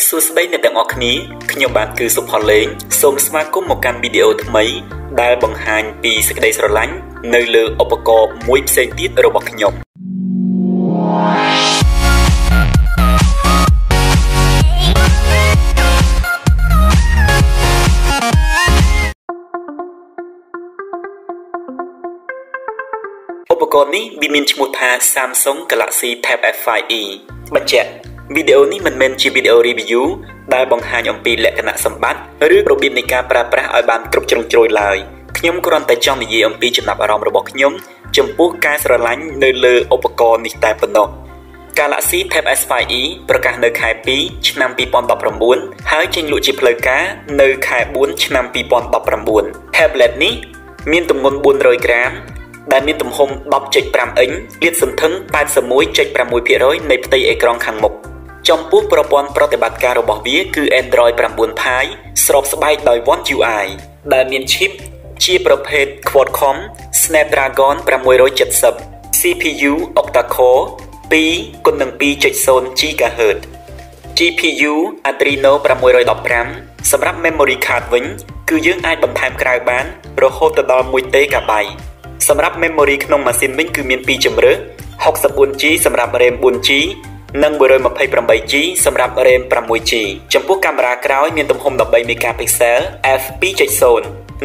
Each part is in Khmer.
សួស្តីអ្នកទាំងអស់គ្នាខ្ញុំបាទគឺសុផល្លេងសូមស្វាគមន៍មកកាន់វីដេអូថ្មីដែលបង្ហាញពីសេចក្តីស្រឡាញ់នៅលើឧបករណ៍មួយផ្សេងទៀតរបស់ខ្ញុំឧបករណ៍នេះវាមានឈ្មោះថា Samsung Galaxy Tab S5E បញ្ជាក់វីដេអូនេះមិនមែនជាវីដេអូ review ដែលបង្ហាញអំពីលក្ខណៈសម្បត្តិឬរបៀបនៃការប្រើប្រាស់ឲ្យបានគ្រប់ជ្រុងជ្រោយឡើយខ្ញុំគ្រាន់តែចង់និយាយអំពីចំណាប់អារម្មណ៍របស់ខ្ញុំចំពោះការស្រឡាញ់នៅលើឧបករណ៍នេះតែប៉ុណ្ណោះ Galaxy Tab S5E ប្រកាសនៅខែ2ឆ្នាំ2019ហើយចេញលក់ជាផ្លូវការនៅខែ4ឆ្នាំ2019 Tablet នេះមានទម្ងន់400ក្រាមដែលមានទំហំ 10.5 អ៊ិញលាតសន្ធឹង 81.6% នៃផ្ទៃអេក្រង់ខាងមុខចំពោះប្រព័ន្ធប្រតិបត្តិការរបស់វាគឺ Android 9 Pie ស្របស្បែកដោយ One UI ដែលមាន chip ជាប្រភេទ Qualcomm Snapdragon 670 CPU Octa-core 2x2.0 GHz GPU Adreno 615សម្រាប់ Memory Card វិញគឺយើងអាចបន្ថែមក្រៅបានរហូតដល់ 1TB សម្រាប់ memory ក្នុងម៉ាស៊ីនវិញគឺមាន2ជម្រើស 64G សម្រាប់ RAM 4G និង 128G សម្រាប់ RAM 6G ចំពោះកាមេរ៉ាក្រោយមានទំហំ13 megapixel f2.0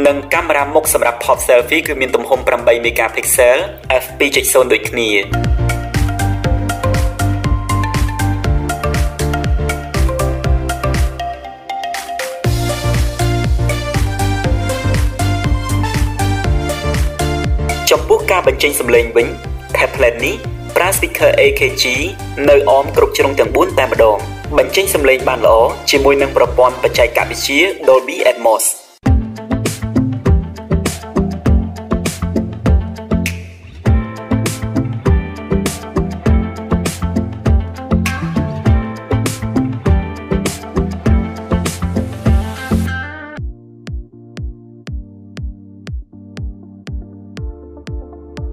និងកាមេរ៉ាមុខសម្រាប់ថត selfie គឺមានទំហំ8 megapixel f2.0 ដូចគ្នាចំពោះការបញ្ចេញសំឡេងវិញ Tablet នេះប្រើ speaker AKG នៅអមគ្រប់ជ្រុងទាំង4តែម្ដងបញ្ចេញសំឡេងបានល្អជាមួយនឹងប្រព័ន្ធបច្ចេកវិទ្យា Dolby Atmos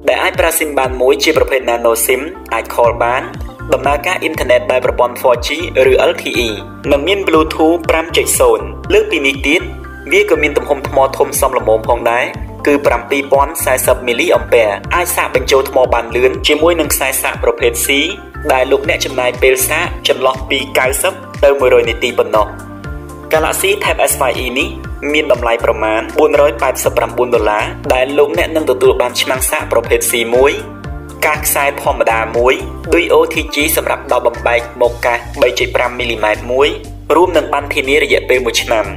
ដែលអាចប្រើ SIM បានមួយជាប្រភេទ Nano SIM អាច call បានដំណើរការអ៊ីនធឺណិតដោយប្រព័ន្ធ 4G ឬ LTE និងមាន Bluetooth 5.0 លើសពីនេះទៀតវាក៏មានទំហំថ្មធំសមល្មមផងដែរគឺ 7040 mA អាចសាកបញ្ចូលថ្មបានលឿនជាមួយនឹងខ្សែសាកប្រភេទ C ដែលលោកអ្នកចំណាយពេលសាកចន្លោះពី90ទៅ100នាទីប៉ុណ្ណោះ Galaxy Tab S5E នេះមានតម្លៃប្រមាណ$489ដែលលោកអ្នកនឹងទទួលបានឆ្នាំងសាកប្រភេទ C1 កាសខ្សែធម្មតា1ដូច OTG សម្រាប់ដល់បំបែកមកកាស 3.5 mm មួយរួមនឹងប័ណ្ណធានារយៈពេល1ឆ្នាំ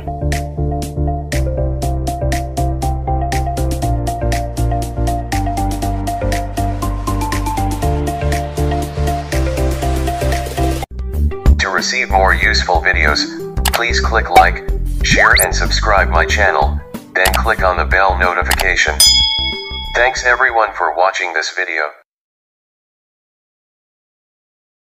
To receive more useful videos, please click like, share and subscribe my channel, then click on the bell notification. Thanks everyone for watching this video.